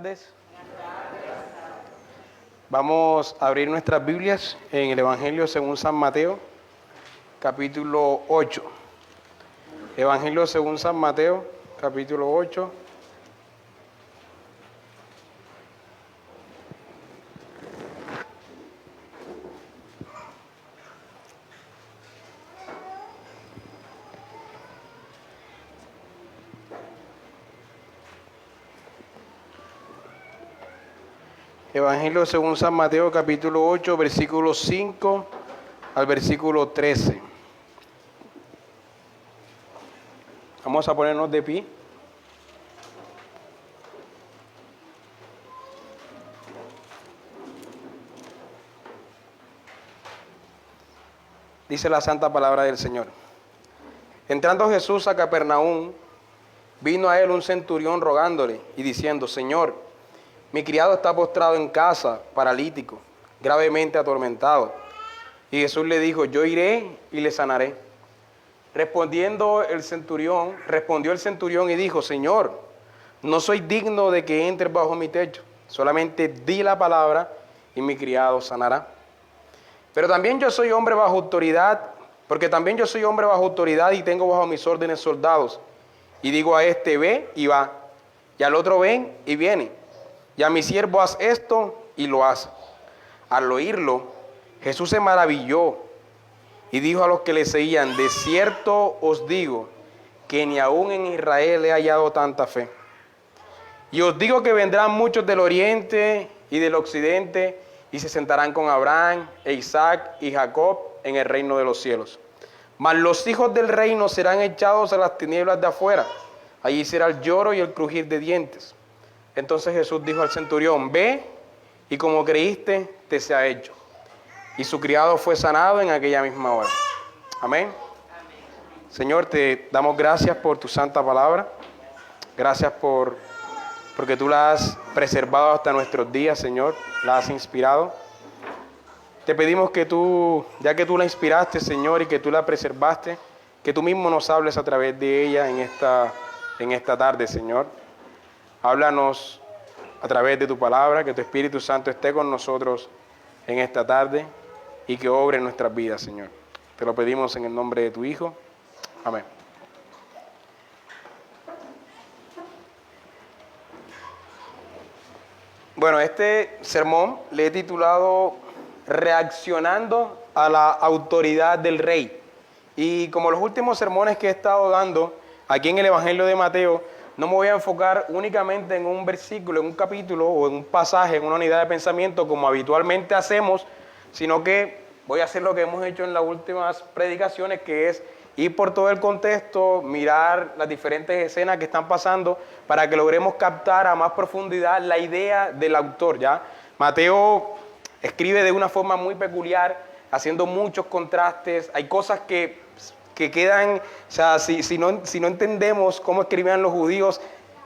tardes. Vamos a abrir nuestras Biblias en el Evangelio según San Mateo, capítulo 8. Evangelio según San Mateo, capítulo 8. Evangelio según San Mateo, capítulo 8, versículo 5 al versículo 13. Vamos a ponernos de pie. Dice la santa palabra del Señor. Entrando Jesús a Capernaum, vino a él un centurión rogándole y diciendo: Señor, mi criado está postrado en casa, paralítico, gravemente atormentado. Y Jesús le dijo: yo iré y le sanaré. Respondió el centurión y dijo: Señor, no soy digno de que entres bajo mi techo, solamente di la palabra y mi criado sanará. Pero también yo soy hombre bajo autoridad, y tengo bajo mis órdenes soldados. Y digo a este: ve y va, y al otro: ven y viene, y a mi siervo: haz esto, y lo hace. Al oírlo, Jesús se maravilló y dijo a los que le seguían: de cierto os digo que ni aún en Israel he hallado tanta fe. Y os digo que vendrán muchos del oriente y del occidente y se sentarán con Abraham e Isaac y Jacob en el reino de los cielos. Mas los hijos del reino serán echados a las tinieblas de afuera. Allí será el lloro y el crujir de dientes. Entonces Jesús dijo al centurión: ve, y como creíste, te sea hecho. Y su criado fue sanado en aquella misma hora. Amén. Señor, te damos gracias por tu santa palabra. Gracias porque tú la has preservado hasta nuestros días, Señor. La has inspirado. Te pedimos que tú, ya que tú la inspiraste, Señor, y que tú la preservaste, que tú mismo nos hables a través de ella en esta tarde, Señor. Háblanos a través de tu palabra, que tu Espíritu Santo esté con nosotros en esta tarde y que obre en nuestras vidas, Señor. Te lo pedimos en el nombre de tu Hijo. Amén. Bueno, este sermón le he titulado Reaccionando a la autoridad del Rey. Y como los últimos sermones que he estado dando aquí en el Evangelio de Mateo, no me voy a enfocar únicamente en un versículo, en un capítulo o en un pasaje, en una unidad de pensamiento como habitualmente hacemos, sino que voy a hacer lo que hemos hecho en las últimas predicaciones, que es ir por todo el contexto, mirar las diferentes escenas que están pasando para que logremos captar a más profundidad la idea del autor, ¿ya? Mateo escribe de una forma muy peculiar, haciendo muchos contrastes. Hay cosas que quedan, o sea, si no entendemos cómo escribían los judíos,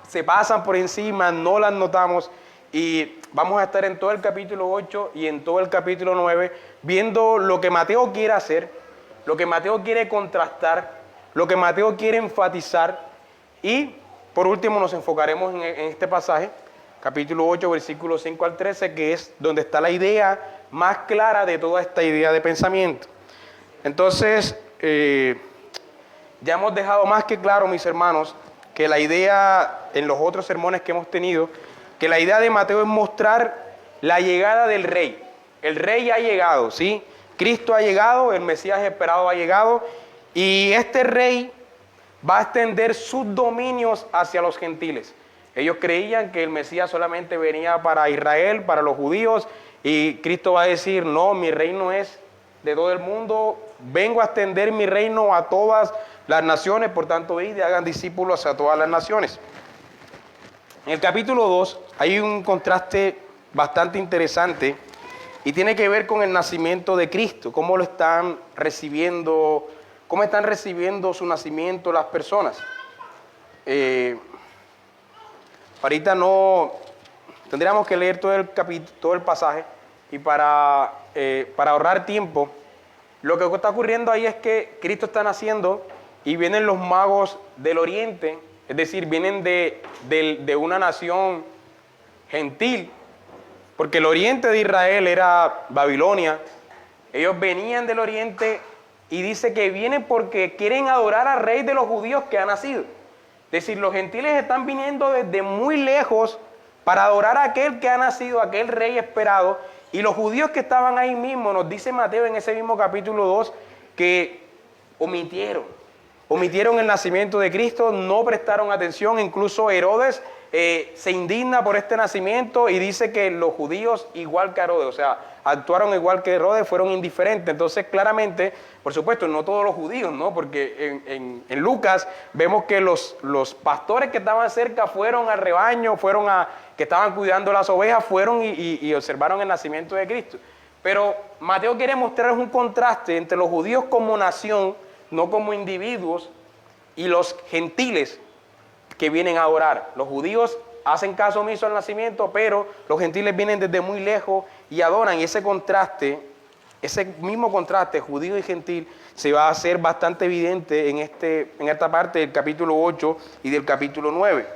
se pasan por encima, no las notamos. Y vamos a estar en todo el capítulo 8 y en todo el capítulo 9 viendo lo que Mateo quiere hacer, lo que Mateo quiere contrastar, lo que Mateo quiere enfatizar. Y por último nos enfocaremos en este pasaje, capítulo 8, versículos 5 al 13, que es donde está la idea más clara de toda esta idea de pensamiento. Entonces, ya hemos dejado más que claro, mis hermanos, que la idea en los otros sermones que hemos tenido, que la idea de Mateo es mostrar la llegada del Rey. El Rey ha llegado, ¿sí? Cristo ha llegado, el Mesías esperado ha llegado, y este Rey va a extender sus dominios hacia los gentiles. Ellos creían que el Mesías solamente venía para Israel, para los judíos, y Cristo va a decir: no, mi reino es de todo el mundo, vengo a extender mi reino a todas las naciones, por tanto, id y hagan discípulos a todas las naciones. En el capítulo 2 hay un contraste bastante interesante y tiene que ver con el nacimiento de Cristo, cómo están recibiendo su nacimiento las personas. Ahorita no tendríamos que leer todo el pasaje, y para ahorrar tiempo, lo que está ocurriendo ahí es que Cristo está naciendo y vienen los magos del oriente, es decir, vienen de una nación gentil, porque el oriente de Israel era Babilonia. Ellos venían del oriente y dice que vienen porque quieren adorar al rey de los judíos que ha nacido. Es decir, los gentiles están viniendo desde muy lejos para adorar a aquel que ha nacido, aquel rey esperado. Y los judíos que estaban ahí mismo, nos dice Mateo en ese mismo capítulo 2, que omitieron el nacimiento de Cristo, no prestaron atención. Incluso Herodes se indigna por este nacimiento y dice que los judíos, igual que Herodes, o sea, actuaron igual que Herodes, fueron indiferentes. Entonces, claramente, por supuesto, no todos los judíos, ¿no? Porque en Lucas vemos que los pastores que estaban cerca fueron al rebaño, que estaban cuidando las ovejas, fueron y observaron el nacimiento de Cristo. Pero Mateo quiere mostrar un contraste entre los judíos como nación, no como individuos, y los gentiles que vienen a adorar. Los judíos hacen caso omiso al nacimiento, pero los gentiles vienen desde muy lejos y adoran. Y ese contraste, ese mismo contraste judío y gentil, se va a hacer bastante evidente en esta parte del capítulo 8 y del capítulo 9.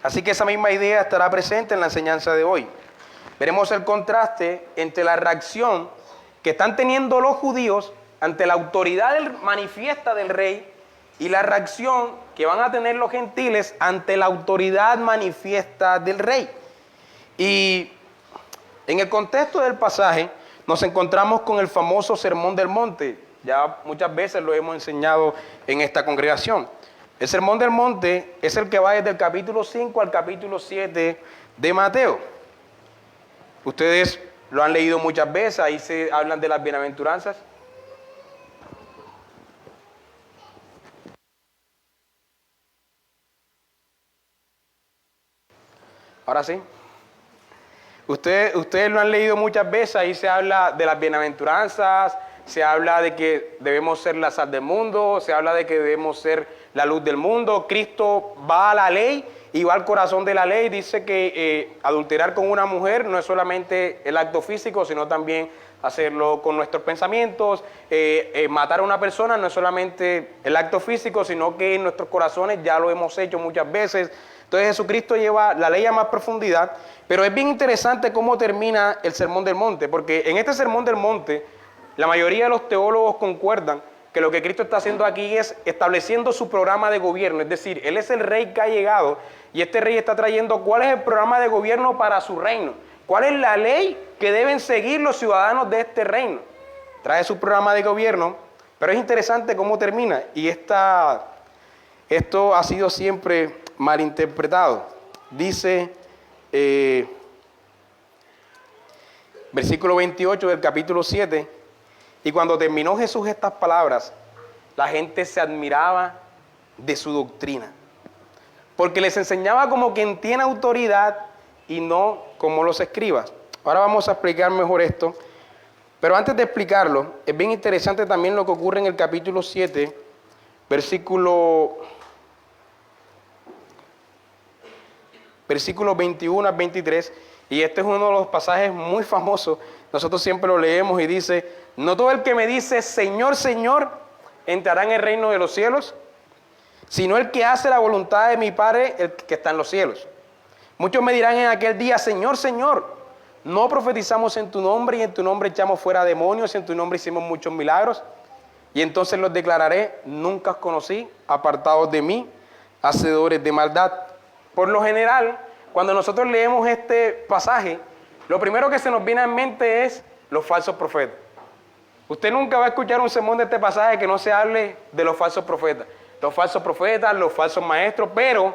Así que esa misma idea estará presente en la enseñanza de hoy. Veremos el contraste entre la reacción que están teniendo los judíos ante la autoridad manifiesta del rey y la reacción que van a tener los gentiles ante la autoridad manifiesta del rey. Y en el contexto del pasaje nos encontramos con el famoso Sermón del Monte. Ya muchas veces lo hemos enseñado en esta congregación. El Sermón del Monte es el que va desde el capítulo 5 al capítulo 7 de Mateo. Ustedes lo han leído muchas veces, ahí se hablan de las bienaventuranzas. Ahora sí. Ustedes lo han leído muchas veces, ahí se habla de las bienaventuranzas, se habla de que debemos ser la sal del mundo, se habla de que debemos ser la luz del mundo. Cristo va a la ley y va al corazón de la ley. Dice que adulterar con una mujer no es solamente el acto físico, sino también hacerlo con nuestros pensamientos. Matar a una persona no es solamente el acto físico, sino que en nuestros corazones ya lo hemos hecho muchas veces. Entonces Jesucristo lleva la ley a más profundidad, pero es bien interesante cómo termina el Sermón del Monte, porque en este Sermón del Monte la mayoría de los teólogos concuerdan que lo que Cristo está haciendo aquí es estableciendo su programa de gobierno, es decir, Él es el rey que ha llegado y este rey está trayendo cuál es el programa de gobierno para su reino, cuál es la ley que deben seguir los ciudadanos de este reino. Trae su programa de gobierno, pero es interesante cómo termina y esto ha sido siempre malinterpretado. Dice versículo 28 del capítulo 7: y cuando terminó Jesús estas palabras, la gente se admiraba de su doctrina, porque les enseñaba como quien tiene autoridad y no como los escribas. Ahora vamos a explicar mejor esto, pero antes de explicarlo, es bien interesante también lo que ocurre en el capítulo 7, versículos 21 al 23, y este es uno de los pasajes muy famosos. Nosotros siempre lo leemos y dice: no todo el que me dice Señor, Señor, entrará en el reino de los cielos, sino el que hace la voluntad de mi Padre, el que está en los cielos. Muchos me dirán en aquel día: Señor, Señor, no profetizamos en tu nombre, y en tu nombre echamos fuera demonios, y en tu nombre hicimos muchos milagros. Y entonces los declararé: nunca os conocí, apartados de mí, hacedores de maldad. Por lo general, cuando nosotros leemos este pasaje, lo primero que se nos viene en mente es los falsos profetas. Usted nunca va a escuchar un sermón de este pasaje que no se hable de los falsos profetas. Los falsos profetas, los falsos maestros, pero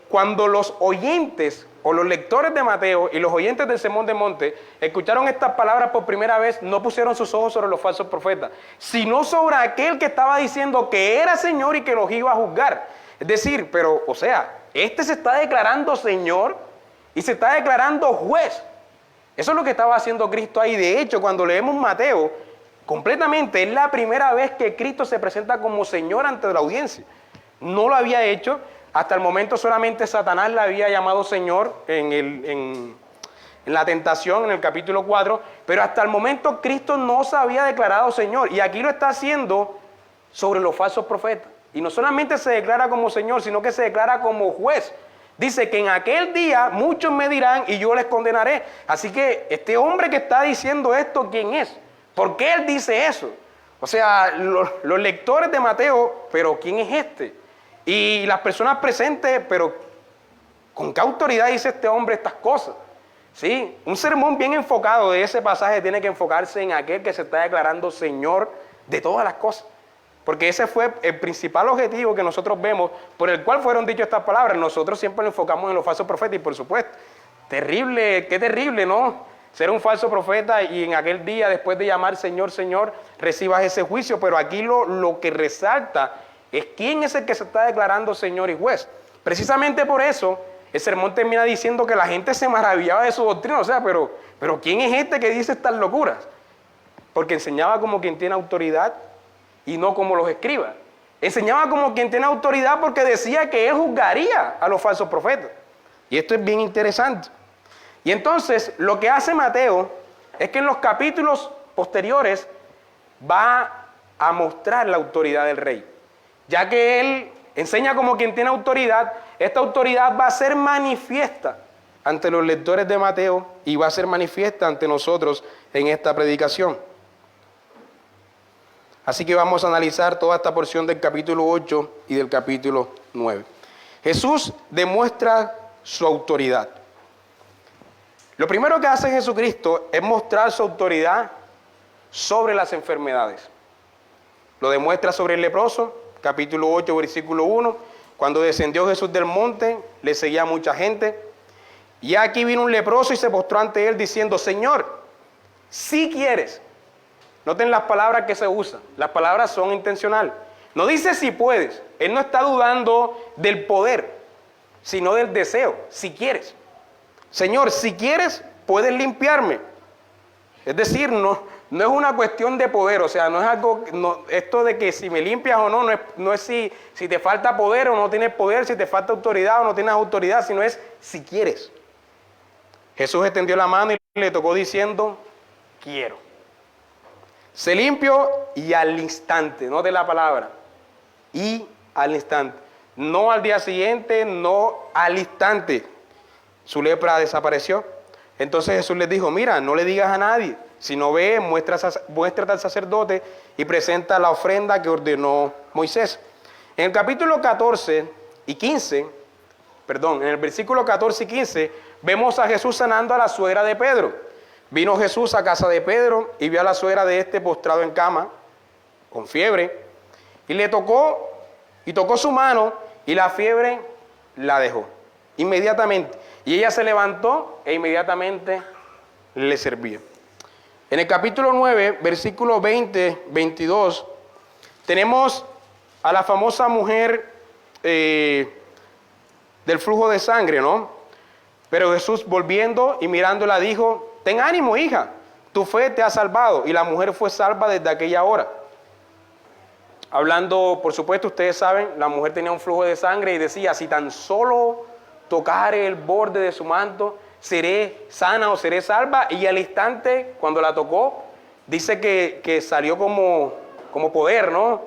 cuando los oyentes o los lectores de Mateo y los oyentes del Sermón del Monte escucharon estas palabras por primera vez, no pusieron sus ojos sobre los falsos profetas, sino sobre aquel que estaba diciendo que era Señor y que los iba a juzgar. Es decir, pero, o sea, este se está declarando Señor y se está declarando juez. Eso es lo que estaba haciendo Cristo ahí. De hecho, cuando leemos Mateo, completamente, es la primera vez que Cristo se presenta como Señor ante la audiencia. No lo había hecho. Hasta el momento solamente Satanás le había llamado Señor en la tentación, en el capítulo 4. Pero hasta el momento Cristo no se había declarado Señor. Y aquí lo está haciendo sobre los falsos profetas. Y no solamente se declara como Señor, sino que se declara como juez. Es Dice que en aquel día muchos me dirán y yo les condenaré. Así que este hombre que está diciendo esto, ¿quién es? ¿Por qué él dice eso? O sea, los lectores de Mateo, pero ¿quién es este? Y las personas presentes, pero ¿con qué autoridad dice este hombre estas cosas? ¿Sí? Un sermón bien enfocado de ese pasaje tiene que enfocarse en aquel que se está declarando Señor de todas las cosas. Porque ese fue el principal objetivo que nosotros vemos, por el cual fueron dichas estas palabras. Nosotros siempre nos enfocamos en los falsos profetas y por supuesto, terrible, qué terrible, ¿no? Ser un falso profeta y en aquel día, después de llamar Señor, Señor, recibas ese juicio. Pero aquí lo que resalta es quién es el que se está declarando Señor y juez. Precisamente por eso, el sermón termina diciendo que la gente se maravillaba de su doctrina. O sea, pero ¿quién es este que dice estas locuras? Porque enseñaba como quien tiene autoridad y no como los escribas. Enseñaba como quien tiene autoridad porque decía que él juzgaría a los falsos profetas. Y esto es bien interesante. Y entonces lo que hace Mateo es que en los capítulos posteriores va a mostrar la autoridad del rey. Ya que él enseña como quien tiene autoridad, esta autoridad va a ser manifiesta ante los lectores de Mateo y va a ser manifiesta ante nosotros en esta predicación. Así que vamos a analizar toda esta porción del capítulo 8 y del capítulo 9. Jesús demuestra su autoridad. Lo primero que hace Jesucristo es mostrar su autoridad sobre las enfermedades. Lo demuestra sobre el leproso, capítulo 8, versículo 1. Cuando descendió Jesús del monte, le seguía mucha gente. Y aquí vino un leproso y se postró ante él diciendo, Señor, si quieres. Noten las palabras que se usan. Las palabras son intencionales. No dice si puedes. Él no está dudando del poder, sino del deseo. Si quieres. Señor, si quieres, puedes limpiarme. Es decir, no es una cuestión de poder. O sea, no es algo, esto de que si me limpias o no es si te falta poder o no tienes poder, si te falta autoridad o no tienes autoridad, sino es si quieres. Jesús extendió la mano y le tocó diciendo, quiero. Se limpió y al instante, note la palabra, y al instante. No al día siguiente, no al instante. Su lepra desapareció. Entonces Jesús les dijo, mira, no le digas a nadie. Si no ve, muéstrate al sacerdote y presenta la ofrenda que ordenó Moisés. En el capítulo 14 y 15, en el versículo 14 y 15, vemos a Jesús sanando a la suegra de Pedro. Vino Jesús a casa de Pedro y vio a la suegra de este postrado en cama, con fiebre, y le tocó su mano y la fiebre la dejó inmediatamente. Y ella se levantó e inmediatamente le servía. En el capítulo 9, versículo 20, 22, tenemos a la famosa mujer del flujo de sangre, ¿no? Pero Jesús volviendo y mirándola dijo, ten ánimo, hija, tu fe te ha salvado. Y la mujer fue salva desde aquella hora. Hablando, por supuesto, ustedes saben, la mujer tenía un flujo de sangre y decía, si tan solo tocare el borde de su manto, seré sana o seré salva. Y al instante, cuando la tocó, dice que salió como poder, ¿no?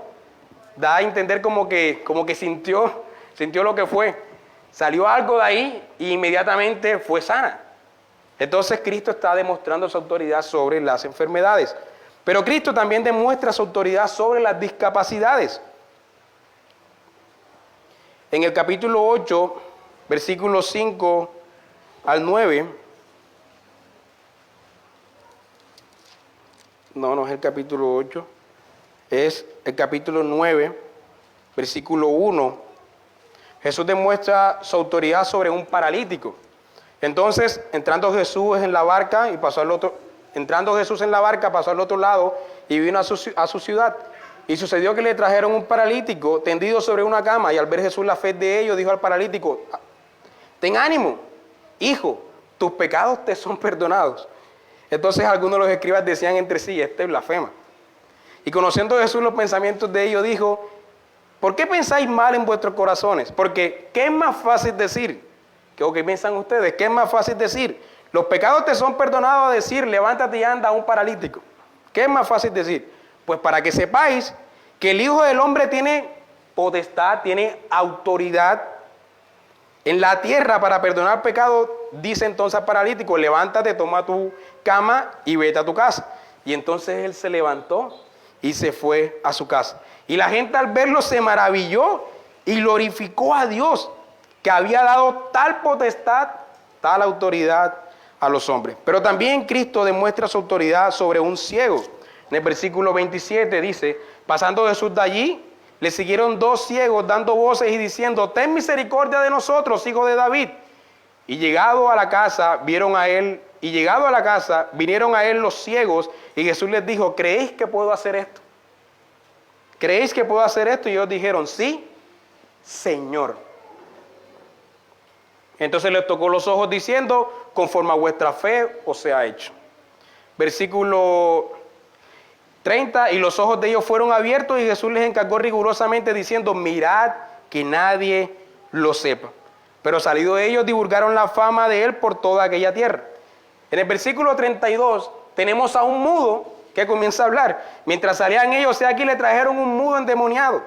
Da a entender como que sintió lo que fue. Salió algo de ahí y inmediatamente fue sana. Entonces Cristo está demostrando su autoridad sobre las enfermedades. Pero Cristo también demuestra su autoridad sobre las discapacidades. En el capítulo 8, versículos 5 al 9. No es el capítulo 8. Es el capítulo 9, versículo 1. Jesús demuestra su autoridad sobre un paralítico. Entonces, entrando Jesús en la barca, pasó al otro lado y vino a su ciudad. Y sucedió que le trajeron un paralítico tendido sobre una cama, y al ver Jesús la fe de ellos, dijo al paralítico, ten ánimo, hijo, tus pecados te son perdonados. Entonces algunos de los escribas decían entre sí, este es blasfema. Y conociendo Jesús los pensamientos de ellos, dijo, ¿por qué pensáis mal en vuestros corazones? Porque, ¿qué es más fácil decir? ¿Qué piensan ustedes? ¿Qué es más fácil decir? Los pecados te son perdonados, a decir, levántate y anda a un paralítico. ¿Qué es más fácil decir? Pues para que sepáis que el Hijo del Hombre tiene potestad, tiene autoridad en la tierra para perdonar pecados, dice entonces al paralítico, levántate, toma tu cama y vete a tu casa. Y entonces él se levantó y se fue a su casa. Y la gente al verlo se maravilló y glorificó a Dios, que había dado tal potestad, tal autoridad a los hombres. Pero también Cristo demuestra su autoridad sobre un ciego. En el versículo 27 dice, pasando Jesús de allí, le siguieron 2 ciegos dando voces y diciendo, ten misericordia de nosotros, hijo de David. Y llegado a la casa, vinieron a él los ciegos, y Jesús les dijo, ¿creéis que puedo hacer esto? ¿Creéis que puedo hacer esto? Y ellos dijeron, sí, Señor. Entonces les tocó los ojos diciendo, conforme a vuestra fe os sea hecho. Versículo 30, y los ojos de ellos fueron abiertos y Jesús les encargó rigurosamente diciendo, mirad que nadie lo sepa. Pero salido de ellos divulgaron la fama de él por toda aquella tierra. En el versículo 32 tenemos a un mudo que comienza a hablar. Mientras salían ellos, aquí le trajeron un mudo endemoniado.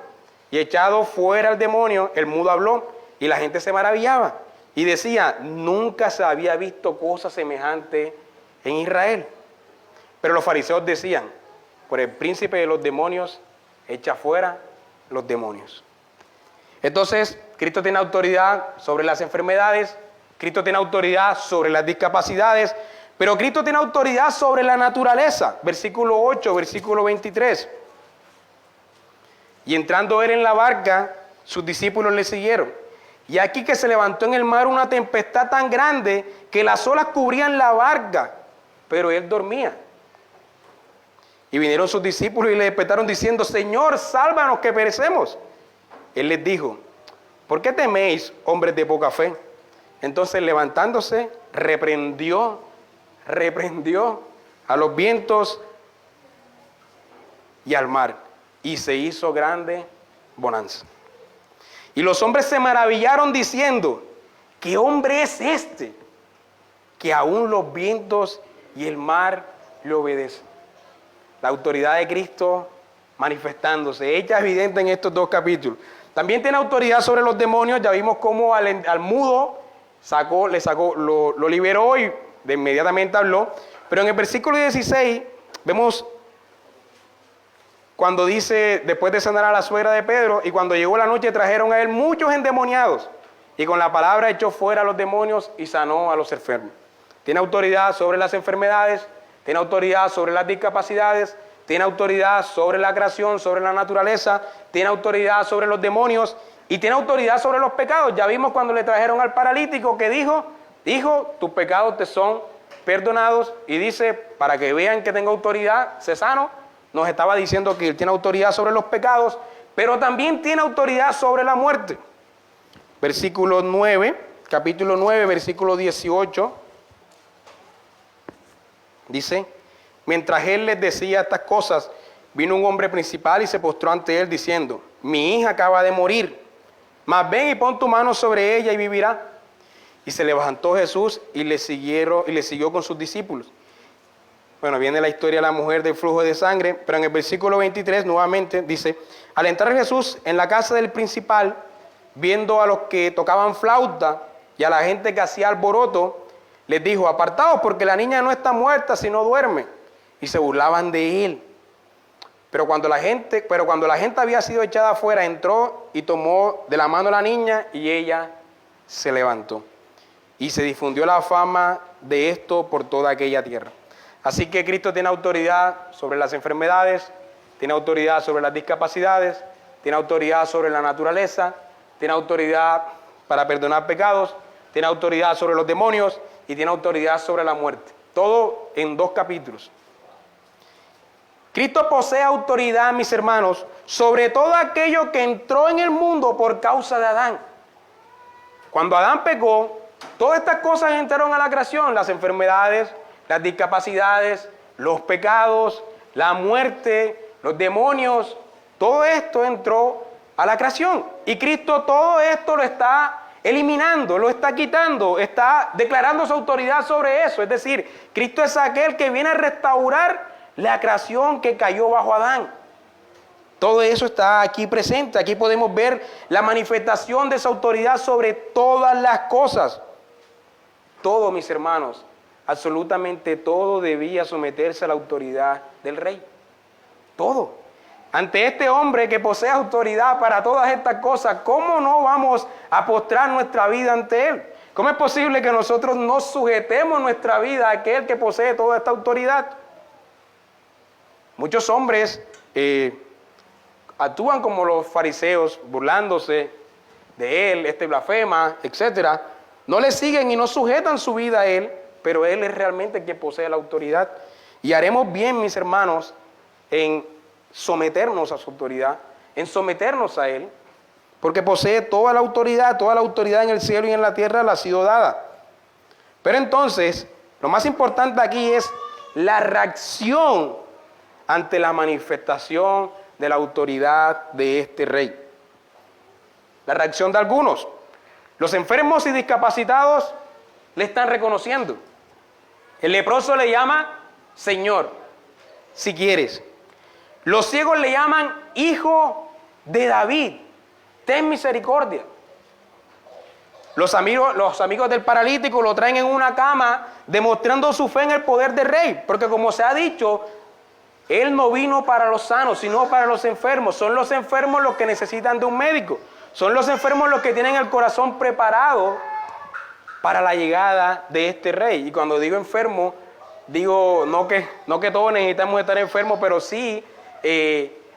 Y echado fuera el demonio, el mudo habló y la gente se maravillaba. Y decía, nunca se había visto cosa semejante en Israel. Pero los fariseos decían, por el príncipe de los demonios, echa fuera los demonios. Entonces, Cristo tiene autoridad sobre las enfermedades, Cristo tiene autoridad sobre las discapacidades, pero Cristo tiene autoridad sobre la naturaleza. Versículo 8, versículo 23. Y entrando él en la barca, sus discípulos le siguieron. Y aquí que se levantó en el mar una tempestad tan grande que las olas cubrían la barca, pero él dormía. Y vinieron sus discípulos y le despertaron diciendo, Señor, sálvanos que perecemos. Él les dijo, ¿por qué teméis, hombres de poca fe? Entonces levantándose, reprendió a los vientos y al mar, y se hizo grande bonanza. Y los hombres se maravillaron diciendo, ¿qué hombre es este? Que aún los vientos y el mar le obedecen. La autoridad de Cristo manifestándose, hecha evidente en estos 2 capítulos. También tiene autoridad sobre los demonios. Ya vimos cómo al mudo lo liberó y de inmediatamente habló. Pero en el versículo 16 vemos cuando dice, después de sanar a la suegra de Pedro, y cuando llegó la noche trajeron a él muchos endemoniados, y con la palabra echó fuera a los demonios y sanó a los enfermos. Tiene autoridad sobre las enfermedades, tiene autoridad sobre las discapacidades, tiene autoridad sobre la creación, sobre la naturaleza, tiene autoridad sobre los demonios y tiene autoridad sobre los pecados. Ya vimos cuando le trajeron al paralítico que dijo, hijo, tus pecados te son perdonados, y dice, para que vean que tengo autoridad, sé sano. Nos estaba diciendo que él tiene autoridad sobre los pecados, pero también tiene autoridad sobre la muerte. Versículo 9, capítulo 9, versículo 18, dice, mientras él les decía estas cosas, vino un hombre principal y se postró ante él diciendo, mi hija acaba de morir, mas ven y pon tu mano sobre ella y vivirá. Y se levantó Jesús y le siguió con sus discípulos. Bueno, viene la historia de la mujer del flujo de sangre, pero en el versículo 23 nuevamente dice, al entrar Jesús en la casa del principal, viendo a los que tocaban flauta y a la gente que hacía alboroto, les dijo, apartaos porque la niña no está muerta sino duerme. Y se burlaban de él. Pero cuando la gente había sido echada afuera, entró y tomó de la mano a la niña y ella se levantó. Y se difundió la fama de esto por toda aquella tierra. Así que Cristo tiene autoridad sobre las enfermedades, tiene autoridad sobre las discapacidades, tiene autoridad sobre la naturaleza, tiene autoridad para perdonar pecados, tiene autoridad sobre los demonios y tiene autoridad sobre la muerte. Todo en 2 capítulos. Cristo posee autoridad, mis hermanos, sobre todo aquello que entró en el mundo por causa de Adán. Cuando Adán pecó, todas estas cosas entraron a la creación, las enfermedades, las discapacidades, los pecados, la muerte, los demonios, todo esto entró a la creación. Y Cristo todo esto lo está eliminando, lo está quitando, está declarando su autoridad sobre eso. Es decir, Cristo es aquel que viene a restaurar la creación que cayó bajo Adán. Todo eso está aquí presente. Aquí podemos ver la manifestación de esa autoridad sobre todas las cosas. Todo, mis hermanos, absolutamente todo debía someterse a la autoridad del rey. Todo. Ante este hombre que posee autoridad para todas estas cosas, ¿cómo no vamos a postrar nuestra vida ante él? ¿Cómo es posible que nosotros no sujetemos nuestra vida a aquel que posee toda esta autoridad? Muchos hombres actúan como los fariseos, burlándose de él, blasfema, etc. No le siguen y no sujetan su vida a él, pero él es realmente el que posee la autoridad. Y haremos bien, mis hermanos, en someternos a su autoridad, en someternos a él, porque posee toda la autoridad en el cielo y en la tierra le ha sido dada. Pero entonces, lo más importante aquí es la reacción ante la manifestación de la autoridad de este rey. La reacción de algunos. Los enfermos y discapacitados le están reconociendo. El leproso le llama Señor, si quieres. Los ciegos le llaman Hijo de David, ten misericordia. Los amigos del paralítico lo traen en una cama, demostrando su fe en el poder del rey, porque como se ha dicho, él no vino para los sanos, sino para los enfermos. Son los enfermos los que necesitan de un médico. Son los enfermos los que tienen el corazón preparado para la llegada de este rey. Y cuando digo enfermo, digo no que todos necesitamos estar enfermos, pero sí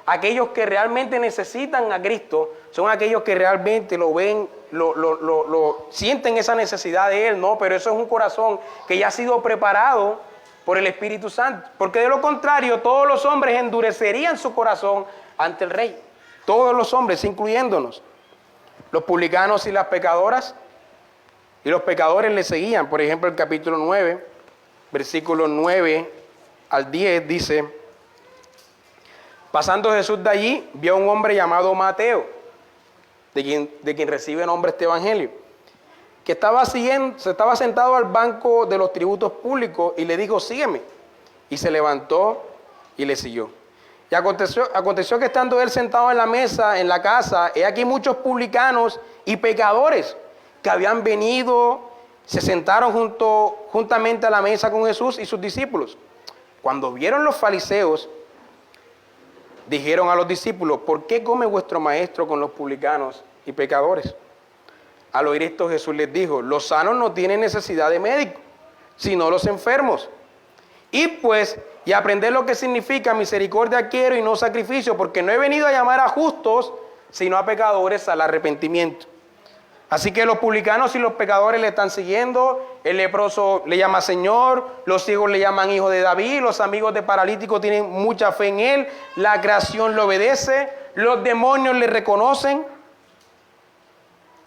aquellos que realmente necesitan a Cristo son aquellos que realmente lo ven, lo sienten esa necesidad de Él, ¿no? Pero eso es un corazón que ya ha sido preparado por el Espíritu Santo. Porque de lo contrario, todos los hombres endurecerían su corazón ante el rey. Todos los hombres, incluyéndonos. Los publicanos y las pecadoras. Y los pecadores le seguían. Por ejemplo, el capítulo 9, versículos 9 al 10 dice: pasando Jesús de allí, vio a un hombre llamado Mateo, de quien recibe nombre este evangelio, que se estaba sentado al banco de los tributos públicos y le dijo: sígueme. Y se levantó y le siguió. Y aconteció que estando él sentado en la mesa, en la casa, he aquí muchos publicanos y pecadores que habían venido, se sentaron juntamente a la mesa con Jesús y sus discípulos. Cuando vieron los fariseos, dijeron a los discípulos: ¿por qué come vuestro maestro con los publicanos y pecadores? Al oír esto, Jesús les dijo: los sanos no tienen necesidad de médico, sino los enfermos. Y pues, y aprender lo que significa misericordia quiero y no sacrificio, porque no he venido a llamar a justos, sino a pecadores al arrepentimiento. Así que los publicanos y los pecadores le están siguiendo. El leproso le llama Señor, los ciegos le llaman Hijo de David, los amigos de paralítico tienen mucha fe en él, la creación le obedece, los demonios le reconocen.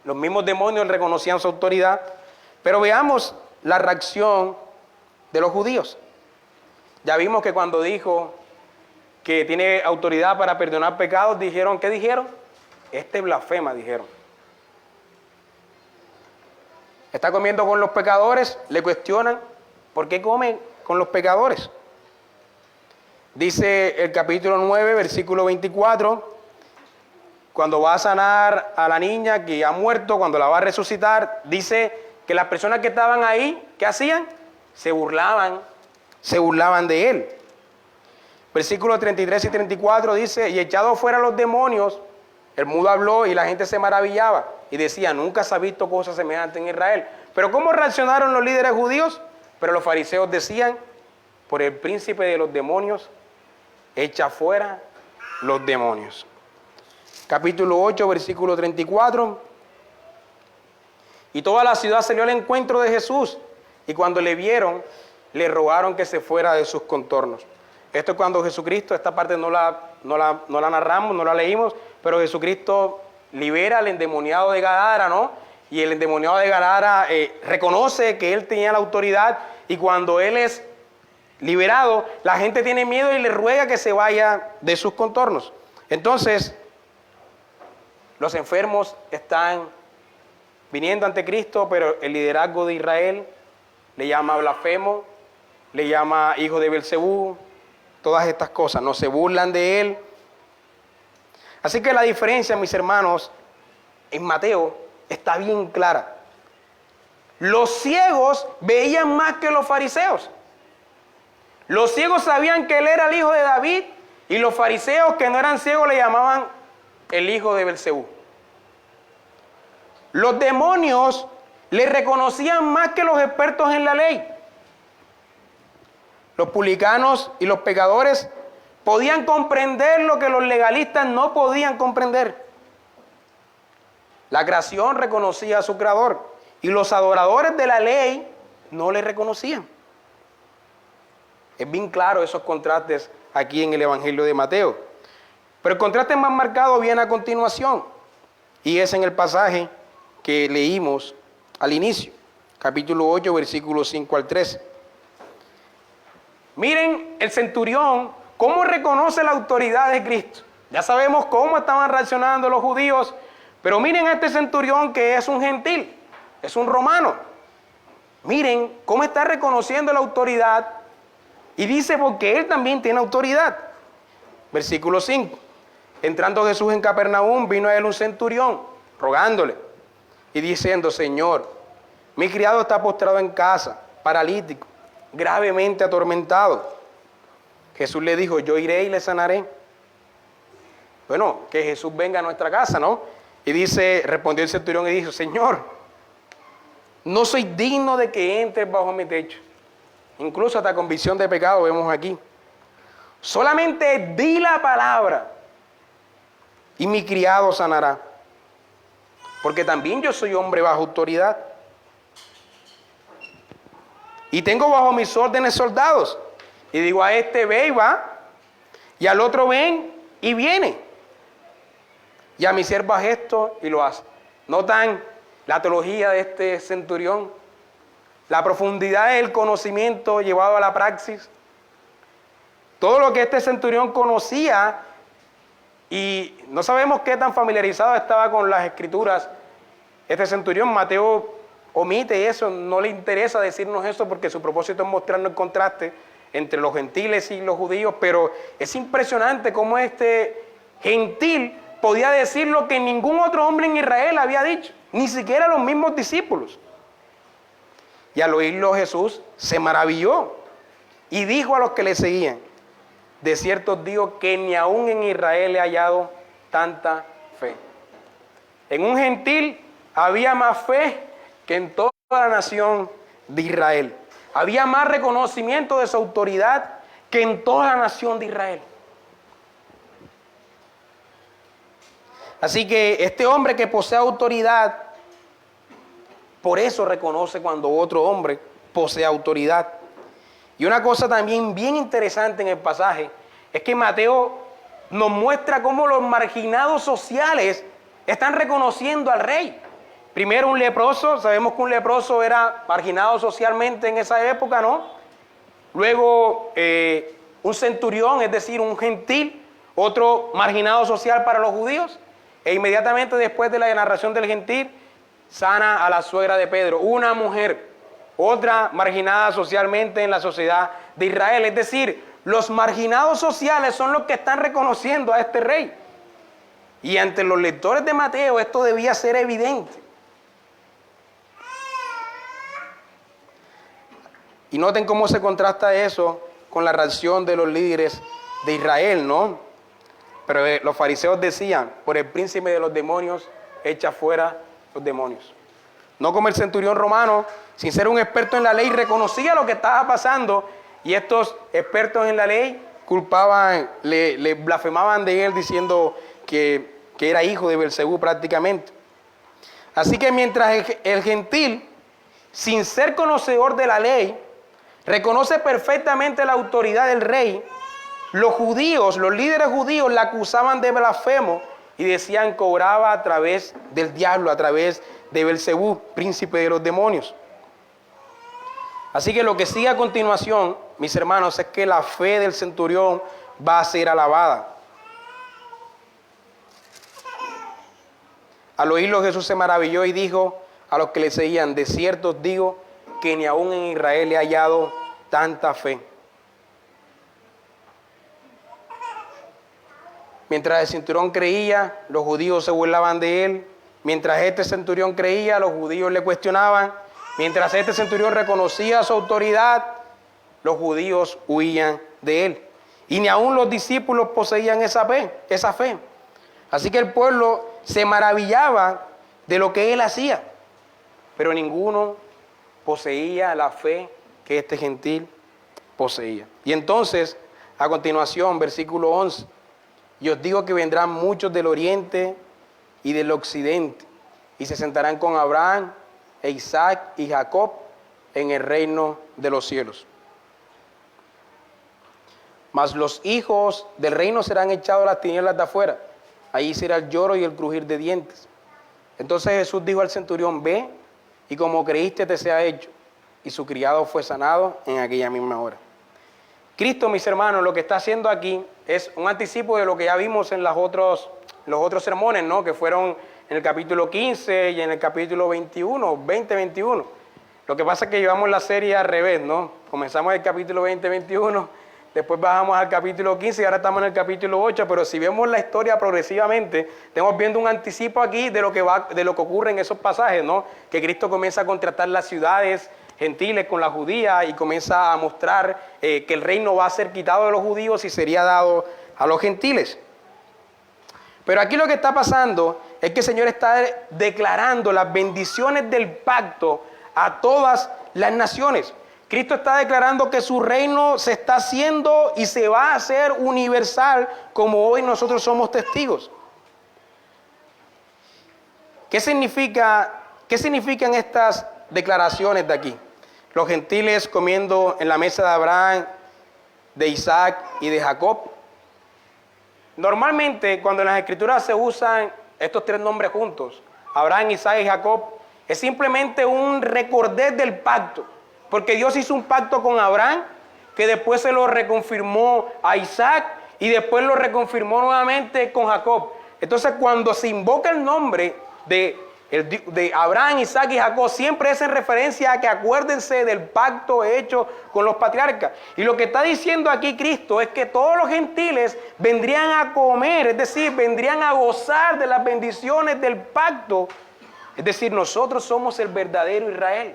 Los mismos demonios reconocían su autoridad. Pero veamos la reacción de los judíos. Ya vimos que cuando dijo que tiene autoridad para perdonar pecados, dijeron, ¿qué dijeron? Blasfema, dijeron. Está comiendo con los pecadores, le cuestionan, ¿por qué come con los pecadores? Dice el capítulo 9, versículo 24, cuando va a sanar a la niña que ha muerto, cuando la va a resucitar, dice que las personas que estaban ahí, ¿qué hacían? Se burlaban de él. Versículos 33 y 34 dice: y echado fuera los demonios, el mudo habló y la gente se maravillaba y decía: nunca se ha visto cosa semejante en Israel. Pero ¿cómo reaccionaron los líderes judíos? Pero los fariseos decían: por el príncipe de los demonios, echa fuera los demonios. Capítulo 8, versículo 34. Y toda la ciudad salió al encuentro de Jesús, y cuando le vieron, le rogaron que se fuera de sus contornos. Esto es cuando Jesucristo, esta parte no la narramos, no la leímos, pero Jesucristo libera al endemoniado de Gadara, ¿no? Y el endemoniado de Gadara reconoce que él tenía la autoridad, y cuando él es liberado, la gente tiene miedo y le ruega que se vaya de sus contornos. Entonces, los enfermos están viniendo ante Cristo, pero el liderazgo de Israel le llama blasfemo, le llama hijo de Belcebú, todas estas cosas, no se burlan de él. Así que la diferencia, mis hermanos, en Mateo está bien clara. Los ciegos veían más que los fariseos. Los ciegos sabían que él era el hijo de David y los fariseos que no eran ciegos le llamaban el hijo de Belcebú. Los demonios le reconocían más que los expertos en la ley. Los publicanos y los pecadores podían comprender lo que los legalistas no podían comprender. La creación reconocía a su creador y los adoradores de la ley no le reconocían. Es bien claro esos contrastes aquí en el Evangelio de Mateo. Pero el contraste más marcado viene a continuación y es en el pasaje que leímos al inicio, capítulo 8, versículos 5 al 13. Miren el centurión, cómo reconoce la autoridad de Cristo. Ya sabemos cómo estaban reaccionando los judíos, pero miren a este centurión que es un gentil, es un romano. Miren cómo está reconociendo la autoridad y dice porque él también tiene autoridad. Versículo 5. Entrando Jesús en Capernaum, vino a él un centurión, rogándole y diciendo: Señor, mi criado está postrado en casa, paralítico, gravemente atormentado. Jesús le dijo: yo iré y le sanaré. Bueno, que Jesús venga a nuestra casa, ¿no? Y dice, respondió el centurión y dijo: Señor, no soy digno de que entres bajo mi techo. Incluso hasta convicción de pecado vemos aquí. Solamente di la palabra y mi criado sanará. Porque también yo soy hombre bajo autoridad. Y tengo bajo mis órdenes soldados. Y digo a este ve y va, y al otro ven y viene. Y a mi siervo haz esto y lo hace. ¿Notan la teología de este centurión? La profundidad del conocimiento llevado a la praxis. Todo lo que este centurión conocía, y no sabemos qué tan familiarizado estaba con las escrituras. Este centurión, Mateo omite eso, no le interesa decirnos eso porque su propósito es mostrarnos el contraste entre los gentiles y los judíos, pero es impresionante cómo este gentil podía decir lo que ningún otro hombre en Israel había dicho, ni siquiera los mismos discípulos. Y al oírlo Jesús se maravilló y dijo a los que le seguían: de cierto os digo que ni aún en Israel he hallado tanta fe. En un gentil había más fe que en toda la nación de Israel. Había más reconocimiento de su autoridad que en toda la nación de Israel. Así que este hombre que posee autoridad, por eso reconoce cuando otro hombre posee autoridad. Y una cosa también bien interesante en el pasaje es que Mateo nos muestra cómo los marginados sociales están reconociendo al rey. Primero un leproso, sabemos que un leproso era marginado socialmente en esa época, ¿no? Luego un centurión, es decir, un gentil, otro marginado social para los judíos. E inmediatamente después de la narración del gentil, sana a la suegra de Pedro, una mujer, otra marginada socialmente en la sociedad de Israel. Es decir, los marginados sociales son los que están reconociendo a este rey. Y ante los lectores de Mateo esto debía ser evidente. Y noten cómo se contrasta eso con la reacción de los líderes de Israel, ¿no? Pero los fariseos decían: por el príncipe de los demonios, echa fuera los demonios. No como el centurión romano, sin ser un experto en la ley, reconocía lo que estaba pasando, y estos expertos en la ley culpaban, le blasfemaban de él diciendo que era hijo de Belcebú prácticamente. Así que mientras el gentil, sin ser conocedor de la ley, reconoce perfectamente la autoridad del rey, los judíos, los líderes judíos, la acusaban de blasfemo y decían que obraba a través del diablo, a través de Belcebú, príncipe de los demonios. Así que lo que sigue a continuación, mis hermanos, es que la fe del centurión va a ser alabada. Al oírlo Jesús se maravilló y dijo a los que le seguían: de cierto os digo que ni aún en Israel he hallado tanta fe. Mientras el centurión creía, los judíos se burlaban de él. Mientras este centurión creía, los judíos le cuestionaban. Mientras este centurión reconocía su autoridad, los judíos huían de él. Y ni aun los discípulos poseían esa fe. Así que el pueblo se maravillaba de lo que él hacía, pero ninguno poseía la fe que este gentil poseía. Y entonces, a continuación, versículo 11, y os digo que vendrán muchos del oriente y del occidente, y se sentarán con Abraham, e Isaac y Jacob en el reino de los cielos. Mas los hijos del reino serán echados a las tinieblas de afuera. Allí será el lloro y el crujir de dientes. Entonces Jesús dijo al centurión: ve, y como creíste te sea hecho. Y su criado fue sanado en aquella misma hora. Cristo, mis hermanos, lo que está haciendo aquí es un anticipo de lo que ya vimos en los otros sermones, ¿no? Que fueron en el capítulo 15 y en el capítulo 20-21. Lo que pasa es que llevamos la serie al revés, ¿no? Comenzamos el capítulo 20-21, después bajamos al capítulo 15 y ahora estamos en el capítulo 8, pero si vemos la historia progresivamente, estamos viendo un anticipo aquí de lo que ocurre en esos pasajes, ¿no? Que Cristo comienza a contrastar las ciudades gentiles con la judía y comienza a mostrar que el reino va a ser quitado de los judíos y sería dado a los gentiles. Pero aquí lo que está pasando es que el Señor está declarando las bendiciones del pacto a todas las naciones. Cristo está declarando que su reino se está haciendo y se va a hacer universal, como hoy nosotros somos testigos. ¿Qué significan estas declaraciones de aquí? Los gentiles comiendo en la mesa de Abraham, de Isaac y de Jacob. Normalmente, cuando en las Escrituras se usan estos tres nombres juntos, Abraham, Isaac y Jacob, es simplemente un recordar del pacto. Porque Dios hizo un pacto con Abraham, que después se lo reconfirmó a Isaac y después lo reconfirmó nuevamente con Jacob. Entonces, cuando se invoca el nombre de Abraham, Isaac y Jacob, siempre es en referencia a que acuérdense del pacto hecho con los patriarcas. Y lo que está diciendo aquí Cristo es que todos los gentiles vendrían a comer, es decir, vendrían a gozar de las bendiciones del pacto. Es decir, nosotros somos el verdadero Israel.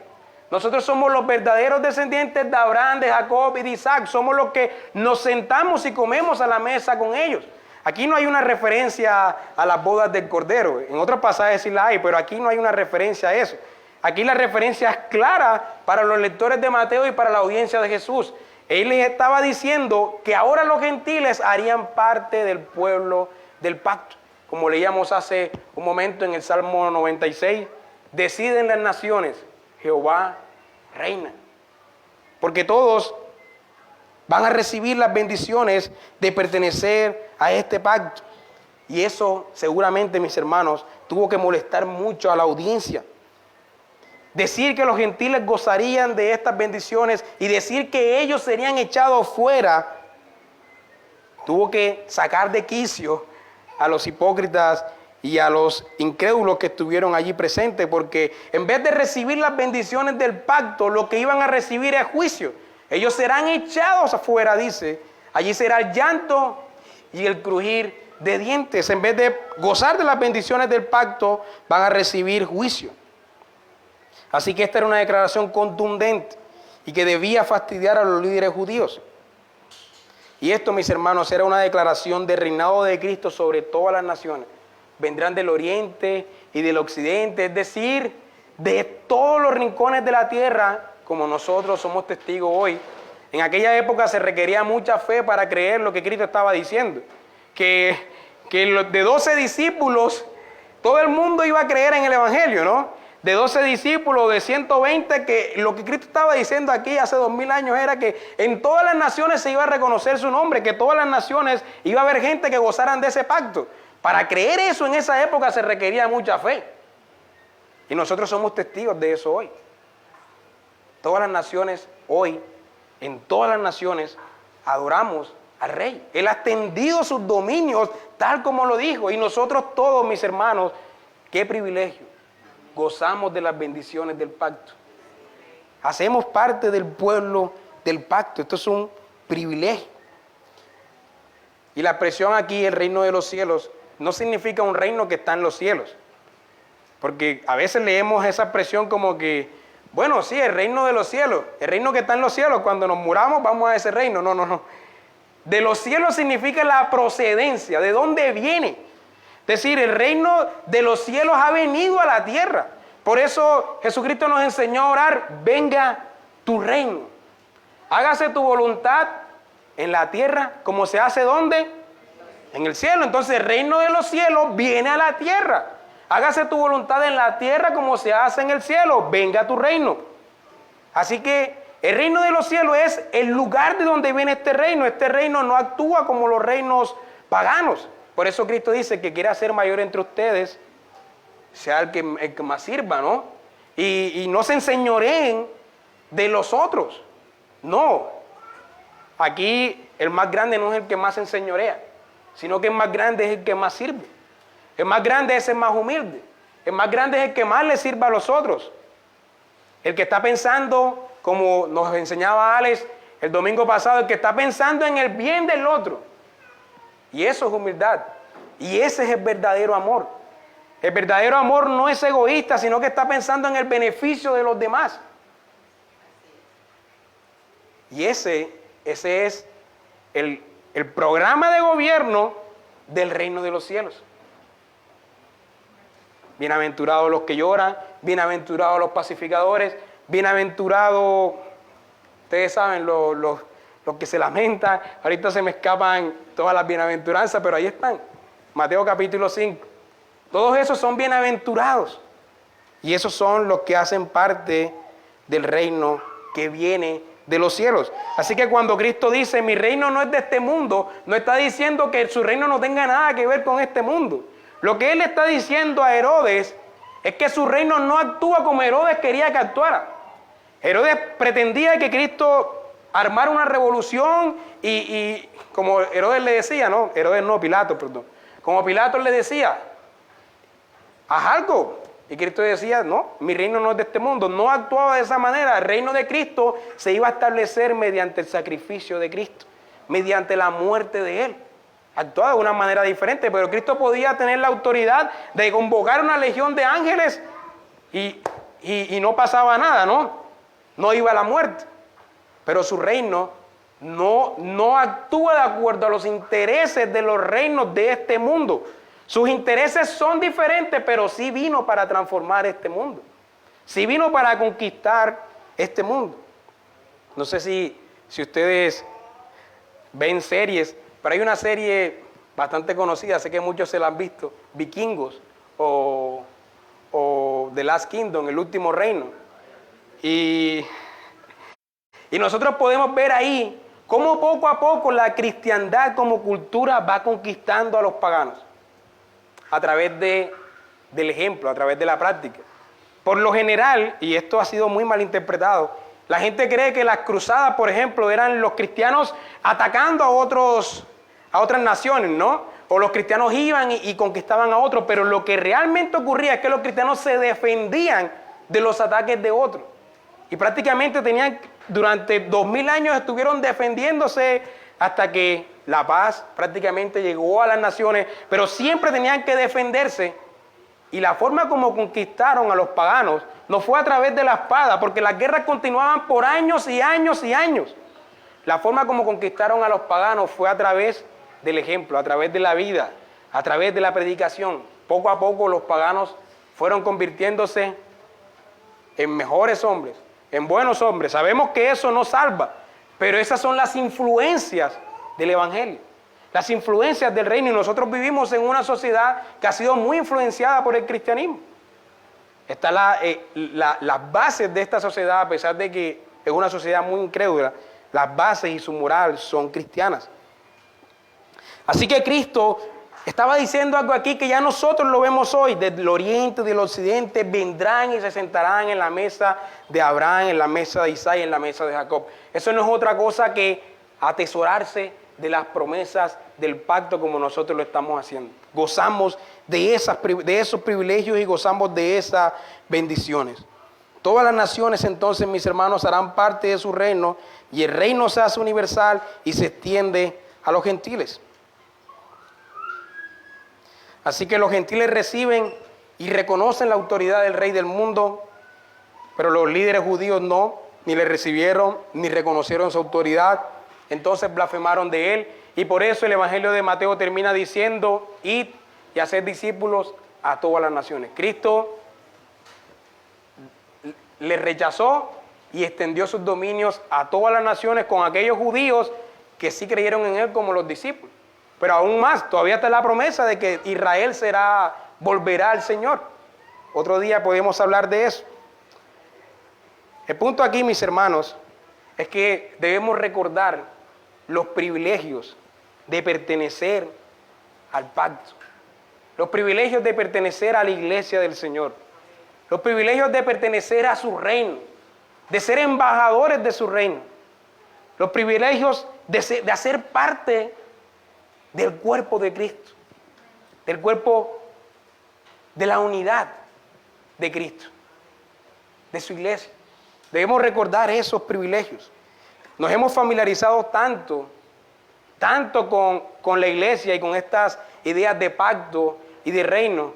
Nosotros somos los verdaderos descendientes de Abraham, de Jacob y de Isaac. Somos los que nos sentamos y comemos a la mesa con ellos. Aquí no hay una referencia a las bodas del Cordero. En otros pasajes sí la hay, pero aquí no hay una referencia a eso. Aquí la referencia es clara para los lectores de Mateo y para la audiencia de Jesús. Él les estaba diciendo que ahora los gentiles harían parte del pueblo del pacto. Como leíamos hace un momento en el Salmo 96, deciden las naciones, Jehová reina. Porque todos van a recibir las bendiciones de pertenecer a este pacto. Y eso seguramente, mis hermanos, tuvo que molestar mucho a la audiencia. Decir que los gentiles gozarían de estas bendiciones y decir que ellos serían echados fuera, tuvo que sacar de quicio a los hipócritas y a los incrédulos que estuvieron allí presentes, porque en vez de recibir las bendiciones del pacto, lo que iban a recibir es juicio. Ellos serán echados afuera, dice. Allí será el llanto y el crujir de dientes. En vez de gozar de las bendiciones del pacto, van a recibir juicio. Así que esta era una declaración contundente y que debía fastidiar a los líderes judíos. Y esto, mis hermanos, era una declaración del reinado de Cristo sobre todas las naciones. Vendrán del oriente y del occidente, es decir, de todos los rincones de la tierra, como nosotros somos testigos hoy. En aquella época se requería mucha fe para creer lo que Cristo estaba diciendo. Que de 12 discípulos, todo el mundo iba a creer en el Evangelio, ¿no? De 12 discípulos, de 120, que lo que Cristo estaba diciendo aquí hace 2000 años era que en todas las naciones se iba a reconocer su nombre, que todas las naciones iba a haber gente que gozaran de ese pacto. Para creer eso en esa época se requería mucha fe. Y nosotros somos testigos de eso hoy. Todas las naciones hoy, en todas las naciones, adoramos al Rey. Él ha extendido sus dominios tal como lo dijo. Y nosotros todos, mis hermanos, qué privilegio. Gozamos de las bendiciones del pacto. Hacemos parte del pueblo del pacto. Esto es un privilegio. Y la expresión aquí, el reino de los cielos, no significa un reino que está en los cielos. Porque a veces leemos esa expresión como que, bueno, sí, el reino de los cielos, el reino que está en los cielos, cuando nos muramos vamos a ese reino. No, no, no. De los cielos significa la procedencia, de dónde viene. Es decir, el reino de los cielos ha venido a la tierra. Por eso Jesucristo nos enseñó a orar, venga tu reino. Hágase tu voluntad en la tierra como se hace ¿dónde? En el cielo. Entonces el reino de los cielos viene a la tierra. Hágase tu voluntad en la tierra como se hace en el cielo. Venga tu reino. Así que el reino de los cielos es el lugar de donde viene este reino. Este reino no actúa como los reinos paganos. Por eso Cristo dice que quiere hacer mayor entre ustedes, sea el que más sirva, ¿no? Y no se enseñoreen de los otros. No. Aquí el más grande no es el que más se enseñorea, sino que el más grande es el que más sirve. El más grande es el más humilde. El más grande es el que más le sirva a los otros. El que está pensando, como nos enseñaba Alex el domingo pasado, el que está pensando en el bien del otro. Y eso es humildad. Y ese es el verdadero amor. El verdadero amor no es egoísta, sino que está pensando en el beneficio de los demás. Y ese es el programa de gobierno del reino de los cielos. Bienaventurados los que lloran, bienaventurados los pacificadores, bienaventurados, ustedes saben, los que se lamentan. Ahorita se me escapan todas las bienaventuranzas, pero ahí están. Mateo capítulo 5. Todos esos son bienaventurados. Y esos son los que hacen parte del reino que viene de los cielos. Así que cuando Cristo dice, mi reino no es de este mundo, no está diciendo que su reino no tenga nada que ver con este mundo. Lo que él está diciendo a Herodes es que su reino no actúa como Herodes quería que actuara. Herodes pretendía que Cristo armara una revolución y como Herodes le decía, no, Herodes no, Pilato, perdón. Como Pilato le decía, haz algo. Y Cristo decía, no, mi reino no es de este mundo. No actuaba de esa manera. El reino de Cristo se iba a establecer mediante el sacrificio de Cristo, mediante la muerte de Él. Actuaba de una manera diferente, pero Cristo podía tener la autoridad de convocar una legión de ángeles y no pasaba nada, ¿no? No iba a la muerte. Pero su reino no actúa de acuerdo a los intereses de los reinos de este mundo. Sus intereses son diferentes, pero sí vino para transformar este mundo. Sí vino para conquistar este mundo. No sé si ustedes ven series, pero hay una serie bastante conocida, sé que muchos se la han visto, Vikingos o The Last Kingdom, El Último Reino. Y nosotros podemos ver ahí cómo poco a poco la cristiandad como cultura va conquistando a los paganos a través del ejemplo, a través de la práctica. Por lo general, y esto ha sido muy mal interpretado, la gente cree que las cruzadas, por ejemplo, eran los cristianos atacando a otras naciones, ¿no? O los cristianos iban y conquistaban a otros, pero lo que realmente ocurría es que los cristianos se defendían de los ataques de otros. Y prácticamente durante 2000 años estuvieron defendiéndose hasta que la paz prácticamente llegó a las naciones, pero siempre tenían que defenderse. Y la forma como conquistaron a los paganos no fue a través de la espada, porque las guerras continuaban por años y años y años. La forma como conquistaron a los paganos fue a través del ejemplo, a través de la vida, a través de la predicación. Poco a poco los paganos fueron convirtiéndose en mejores hombres, en buenos hombres. Sabemos que eso no salva, pero esas son las influencias del Evangelio, las influencias del reino. Y nosotros vivimos en una sociedad que ha sido muy influenciada por el cristianismo. Están las bases de esta sociedad, a pesar de que es una sociedad muy incrédula, las bases y su moral son cristianas. Así que Cristo estaba diciendo algo aquí que ya nosotros lo vemos hoy. Del oriente, del occidente, vendrán y se sentarán en la mesa de Abraham, en la mesa de Isaac y en la mesa de Jacob. Eso no es otra cosa que atesorarse de las promesas del pacto como nosotros lo estamos haciendo. Gozamos de esos privilegios y gozamos de esas bendiciones. Todas las naciones entonces, mis hermanos, harán parte de su reino y el reino se hace universal y se extiende a los gentiles. Así que los gentiles reciben y reconocen la autoridad del rey del mundo, pero los líderes judíos no, ni le recibieron, ni reconocieron su autoridad. Entonces blasfemaron de él. Y por eso el Evangelio de Mateo termina diciendo: id y haced discípulos a todas las naciones. Cristo le rechazó y extendió sus dominios a todas las naciones con aquellos judíos que sí creyeron en él como los discípulos. Pero aún más, todavía está la promesa de que Israel volverá al Señor. Otro día podemos hablar de eso. El punto aquí, mis hermanos, es que debemos recordar los privilegios de pertenecer al pacto, los privilegios de pertenecer a la iglesia del Señor, los privilegios de pertenecer a su reino, de ser embajadores de su reino, los privilegios de hacer parte del cuerpo de Cristo, del cuerpo de la unidad de Cristo, de su iglesia. Debemos recordar esos privilegios. Nos hemos familiarizado tanto con la iglesia y con estas ideas de pacto y de reino,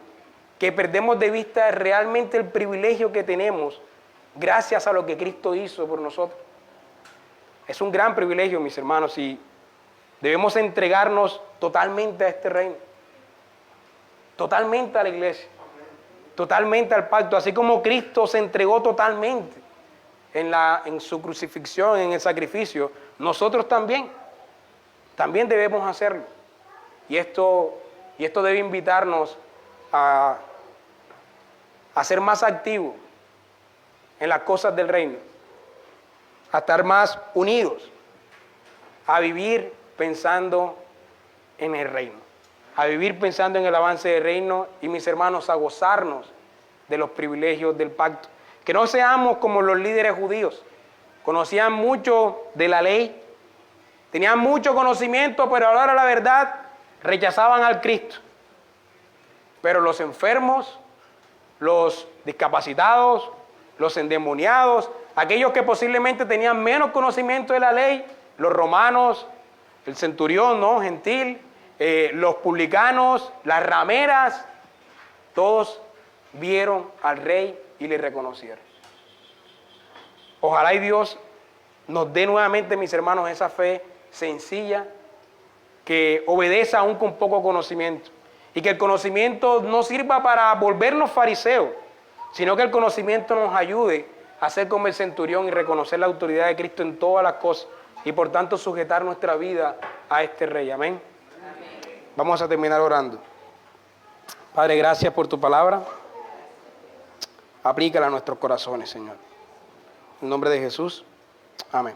que perdemos de vista realmente el privilegio que tenemos gracias a lo que Cristo hizo por nosotros. Es un gran privilegio, mis hermanos, y debemos entregarnos totalmente a este reino, totalmente a la iglesia, totalmente al pacto, así como Cristo se entregó totalmente en su crucifixión, en el sacrificio. Nosotros también debemos hacerlo. Y esto debe invitarnos a ser más activos en las cosas del reino, a estar más unidos, a vivir pensando en el reino, a vivir pensando en el avance del reino y, mis hermanos, a gozarnos de los privilegios del pacto. Que no seamos como los líderes judíos. Conocían mucho de la ley, tenían mucho conocimiento, pero a la hora de la verdad rechazaban al Cristo. Pero los enfermos, los discapacitados, los endemoniados, aquellos que posiblemente tenían menos conocimiento de la ley, los romanos, el centurión, ¿no?, gentil, los publicanos, las rameras, todos vieron al rey y le reconocieron. Ojalá y Dios nos dé nuevamente, mis hermanos, esa fe sencilla que obedece aún con poco conocimiento, y que el conocimiento no sirva para volvernos fariseos, sino que el conocimiento nos ayude a ser como el centurión y reconocer la autoridad de Cristo en todas las cosas, y por tanto sujetar nuestra vida a este Rey. Amén. Vamos a terminar orando. Padre, gracias por tu palabra. Aplícala a nuestros corazones, Señor. En nombre de Jesús. Amén.